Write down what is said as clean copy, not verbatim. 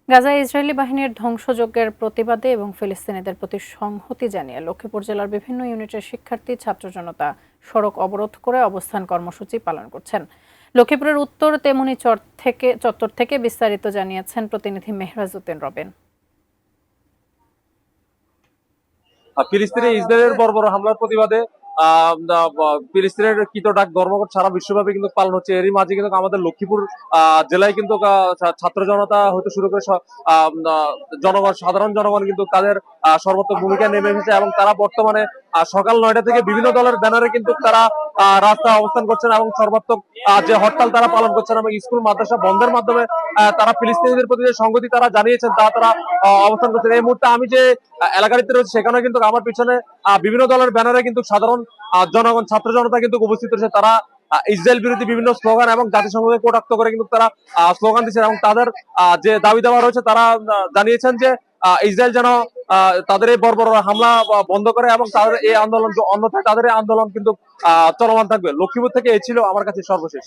গাজায় ইসরায়েলি বাহিনীর ধ্বংসযজ্ঞের প্রতিবাদে এবং ফিলিস্তিনিদের প্রতি সংহতি জানিয়ে লক্ষ্মীপুর জেলার বিভিন্ন ইউনিটের শিক্ষার্থী ছাত্র জনতা সড়ক অবরোধ করে অবস্থান কর্মসূচি পালন করছেন। লক্ষ্মীপুরের উত্তর তেমনি চত্বর থেকে বিস্তারিত জানিয়েছেন প্রতিনিধি মেহরাজ উদ্দিন রবেন। ফিলিস্তিনে ইসরায়েলের বর্বর হামলার প্রতিবাদে ফিলিস্তিনের কৃতডাক ধর্মঘট সারা বিশ্বব্যাপী কিন্তু পালন হচ্ছে। এরই মাঝে কিন্তু আমাদের লক্ষ্মীপুর জেলায় কিন্তু ছাত্র জনতা হতে শুরু করে জনগণ, সাধারণ জনগণ কিন্তু তাদের সর্বোত্তম ভূমিকা নেমে এসেছে এবং তারা বর্তমানে সকাল 9টা থেকে বিভিন্ন দলের ব্যানারে কিন্তু তারা রাস্তায় অবস্থান করছেন এবং সর্বাত্মক যে হরতাল তারা পালন করছেন এবং স্কুল মাদ্রাসা বন্ধের মাধ্যমে তারা ফিলিস্তিনিদের প্রতি যে সংগতি তারা জানিয়েছেন তা তারা অবস্থান করছেন। এই মুহূর্তে আমি যে এলাকাটিতে রয়েছে সেখানে কিন্তু আমার পিছনে বিভিন্ন দলের ব্যানারে কিন্তু সাধারণ জনগণ, ছাত্র জনতা কিন্তু উপস্থিত রয়েছে। তারা ইসরায়েল বিরোধী বিভিন্ন স্লোগান এবং জাতিসংঘকে কটাক্ষ করে কিন্তু তারা স্লোগান দিচ্ছেন এবং তাদের যে দাবি দাওয়া রয়েছে তারা জানিয়েছেন যে ইসরায়েল যেন তাদের এই বর্বর হামলা বন্ধ করে এবং তাদের এই আন্দোলন অন্যথায় তাদের এই আন্দোলন কিন্তু চলমান থাকবে। লক্ষ্মীপুর থেকে এই ছিল আমার কাছে সর্বশেষ।